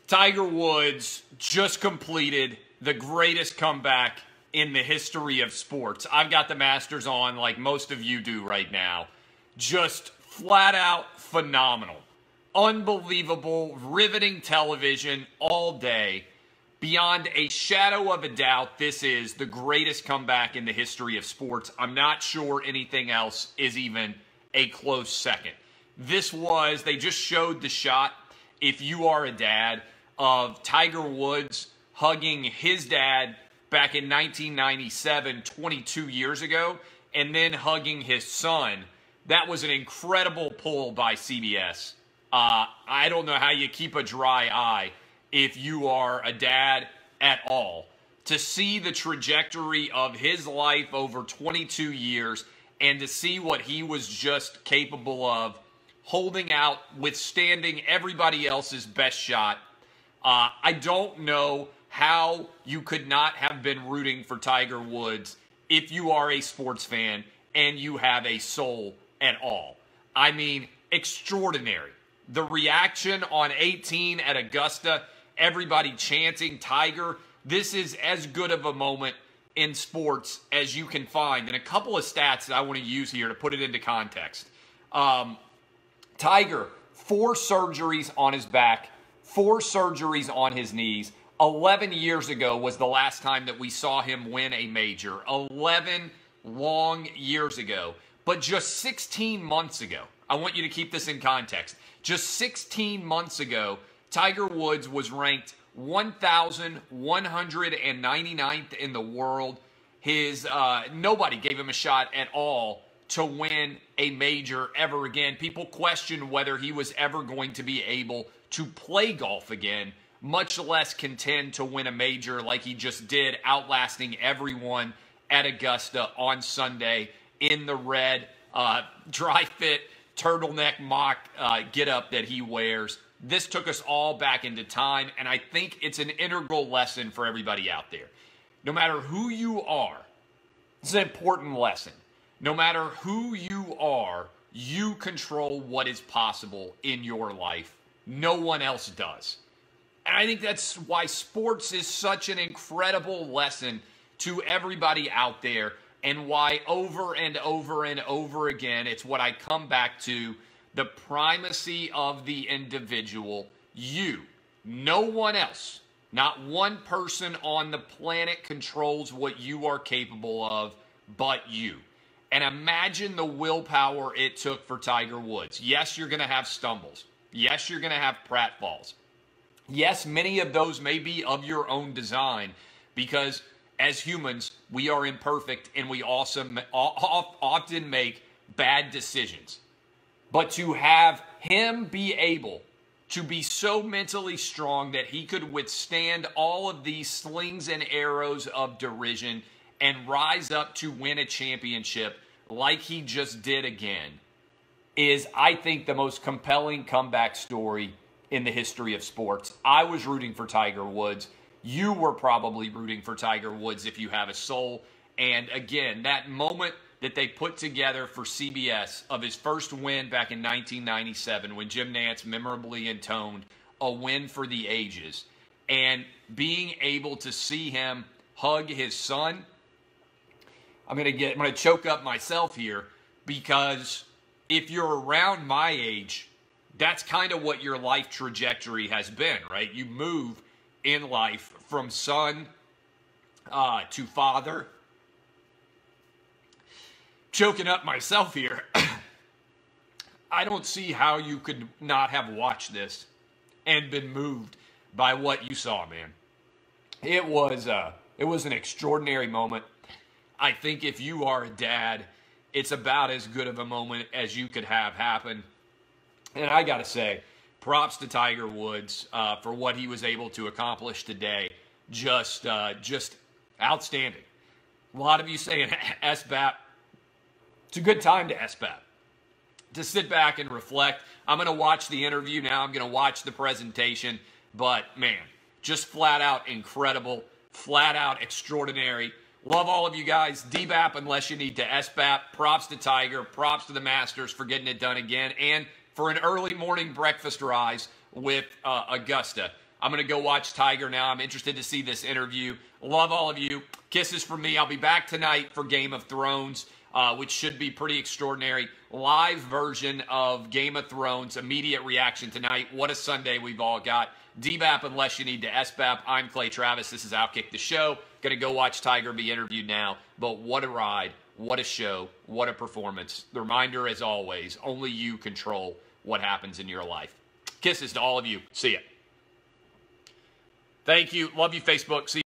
Tiger Woods just completed the greatest comeback in the history of sports. I've got the Masters on like most of you do right now. Just flat out phenomenal. Unbelievable, riveting television all day. Beyond a shadow of a doubt, this is the greatest comeback in the history of sports. I'm not sure anything else is even a close second. They just showed the shot, if you are a dad, of Tiger Woods hugging his dad back in 1997, 22 years ago, and then hugging his son. That was an incredible pull by CBS. I don't know how you keep a dry eye if you are a dad at all. To see the trajectory of his life over 22 years and to see what he was just capable of, holding out, withstanding everybody else's best shot. I don't know how you could not have been rooting for Tiger Woods if you are a sports fan and you have a soul at all. I mean, extraordinary. The reaction on 18 at Augusta, everybody chanting Tiger. This is as good of a moment in sports as you can find. And a couple of stats that I want to use here to put it into context. Tiger, 4 surgeries on his back, 4 surgeries on his knees. 11 years ago was the last time that we saw him win a major. 11 long years ago. But just 16 months ago, I want you to keep this in context. Just 16 months ago, Tiger Woods was ranked 1,199th in the world. Nobody gave him a shot at all to win a major ever again. People questioned whether he was ever going to be able to play golf again, much less contend to win a major like he just did, outlasting everyone at Augusta on Sunday in the red dry fit turtleneck mock get-up that he wears. This took us all back into time, and I think it's an integral lesson for everybody out there. No matter who you are, it's an important lesson. No matter who you are, you control what is possible in your life. No one else does. And I think that's why sports is such an incredible lesson to everybody out there, and why over and over and over again, it's what I come back to, the primacy of the individual. You, no one else, not one person on the planet controls what you are capable of but you. And imagine the willpower it took for Tiger Woods. Yes, you're going to have stumbles. Yes, you're going to have pratfalls. Yes, many of those may be of your own design, because as humans, we are imperfect and we also often make bad decisions. But to have him be able to be so mentally strong that he could withstand all of these slings and arrows of derision and rise up to win a championship like he just did again is, I think, the most compelling comeback story in the history of sports. I was rooting for Tiger Woods. You were probably rooting for Tiger Woods if you have a soul. And again, that moment that they put together for CBS of his first win back in 1997, when Jim Nantz memorably intoned a win for the ages, and being able to see him hug his son. I'm going to choke up myself here, because if you're around my age, that's kind of what your life trajectory has been, right? You move in life from son to father. Choking up myself here. I don't see how you could not have watched this and been moved by what you saw, man. It was an extraordinary moment. I think if you are a dad, it's about as good of a moment as you could have happen. And I got to say, props to Tiger Woods for what he was able to accomplish today. Just outstanding. A lot of you saying SBAP. It's a good time to SBAP, to sit back and reflect. I'm going to watch the interview now. I'm going to watch the presentation. But, man, just flat out incredible, flat out extraordinary. Love all of you guys. DBAP unless you need to SBAP. Props to Tiger. Props to the Masters for getting it done again. And for an early morning breakfast rise with Augusta. I'm going to go watch Tiger now. I'm interested to see this interview. Love all of you. Kisses from me. I'll be back tonight for Game of Thrones, which should be pretty extraordinary. Live version of Game of Thrones. Immediate reaction tonight. What a Sunday we've all got. DBAP unless you need to SBAP. I'm Clay Travis. This is Outkick the Show. Going to go watch Tiger be interviewed now. But what a ride. What a show. What a performance. The reminder, as always, only you control what happens in your life. Kisses to all of you. See ya. Thank you. Love you, Facebook. See you.